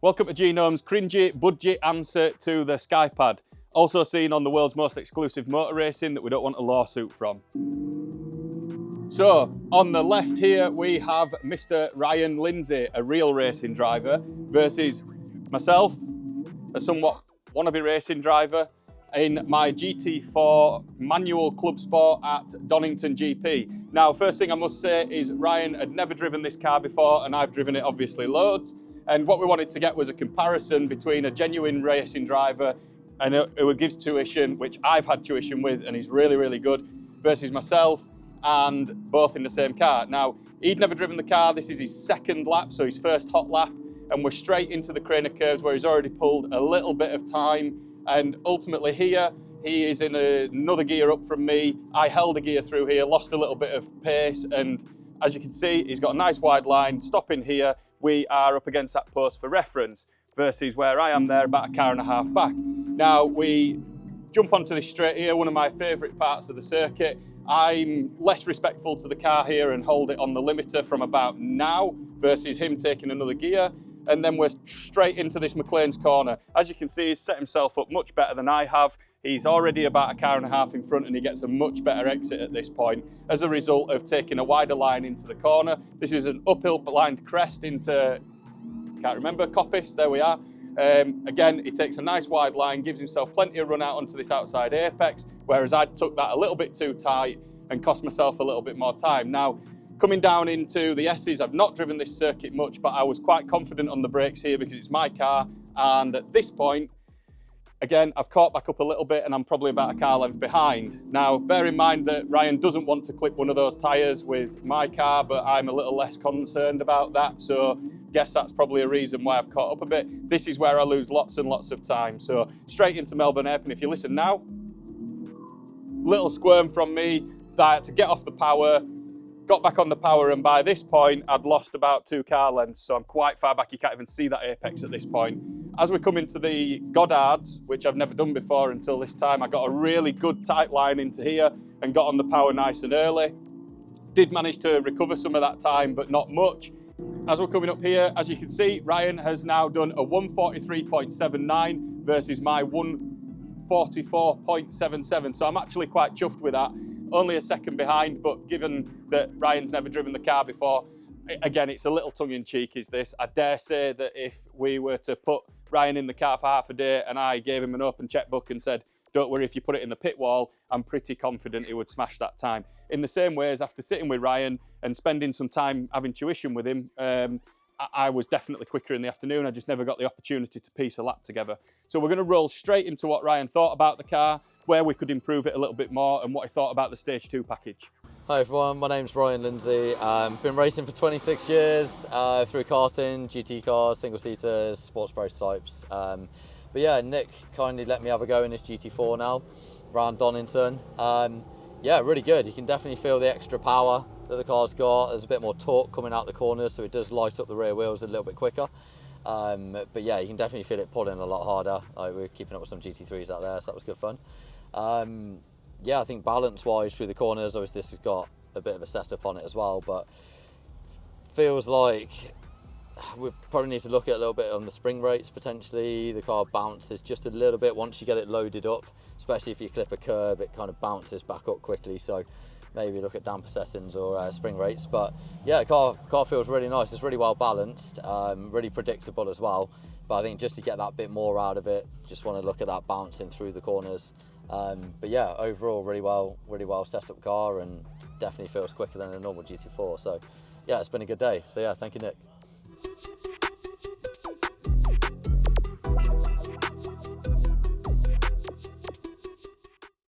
Welcome to Genomes' cringy budget answer to the Skypad, also seen on the world's most exclusive motor racing that we don't want a lawsuit from. So, on the left here we have Mr. Ryan Lindsay, a real racing driver, versus myself, a somewhat wannabe racing driver, in my GT4 manual club sport at Donington GP. Now, first thing I must say is Ryan had never driven this car before, and I've driven it obviously loads. And what we wanted to get was a comparison between a genuine racing driver and who gives tuition, which I've had tuition with and he's really, really good, versus myself, and both in the same car. Now, he'd never driven the car. This is his second lap, so his first hot lap, and we're straight into the Craner curves where he's already pulled a little bit of time. And ultimately here, he is in another gear up from me. I held a gear through here, lost a little bit of pace, and as you can see, he's got a nice wide line. Stopping here, we are up against that post for reference, versus where I am there about a car and a half back. Now, we jump onto this straight here, one of my favourite parts of the circuit. I'm less respectful to the car here and hold it on the limiter from about now, versus him taking another gear. And then we're straight into this McLean's corner. As you can see, he's set himself up much better than I have. He's already about a car and a half in front, and he gets a much better exit at this point as a result of taking a wider line into the corner. This is an uphill blind crest into, can't remember, Coppice, there we are. Again, he takes a nice wide line, gives himself plenty of run out onto this outside apex, whereas I took that a little bit too tight and cost myself a little bit more time. Now, coming down into the S's, I've not driven this circuit much, but I was quite confident on the brakes here because it's my car. And at this point, again, I've caught back up a little bit and I'm probably about a car length behind. Now, bear in mind that Ryan doesn't want to clip one of those tyres with my car, but I'm a little less concerned about that. So guess that's probably a reason why I've caught up a bit. This is where I lose lots and lots of time. So straight into Melbourne Airport. If you listen now, little squirm from me, that to get off the power, got back on the power, and by this point, I'd lost about 2 car lengths, so I'm quite far back. You can't even see that apex at this point. As we come into the Goddards, which I've never done before until this time, I got a really good tight line into here and got on the power nice and early. Did manage to recover some of that time, but not much. As we're coming up here, as you can see, Ryan has now done a 143.79 versus my 144.77, so I'm actually quite chuffed with that. Only a second behind, but given that Ryan's never driven the car before, again, it's a little tongue-in-cheek is this. I dare say that if we were to put Ryan in the car for half a day and I gave him an open checkbook and said, don't worry if you put it in the pit wall, I'm pretty confident he would smash that time. In the same way as after sitting with Ryan and spending some time having tuition with him, I was definitely quicker in the afternoon. I just never got the opportunity to piece a lap together. So we're going to roll straight into what Ryan thought about the car, where we could improve it a little bit more, and what he thought about the Stage 2 package. Hi everyone, my name's Ryan Lindsay. Been racing for 26 years through karting, GT cars, single-seaters, sports prototypes. But yeah, Nick kindly let me have a go in this GT4 now, around Donington. Yeah, really good. You can definitely feel the extra power that the car's got. There's a bit more torque coming out the corners, so it does light up the rear wheels a little bit quicker. But yeah, you can definitely feel it pulling a lot harder. We're keeping up with some GT3s out there, so that was good fun. Yeah, I think balance-wise through the corners, obviously this has got a bit of a setup on it as well, but feels like we probably need to look at a little bit on the spring rates potentially. The car bounces just a little bit once you get it loaded up, especially if you clip a curb, it kind of bounces back up quickly. So maybe look at damper settings or spring rates. But yeah, the car feels really nice. It's really well balanced, really predictable as well. But I think just to get that bit more out of it, just want to look at that bouncing through the corners. But yeah, overall really well set up car, and definitely feels quicker than a normal GT4. So yeah, it's been a good day. So yeah, thank you, Nick.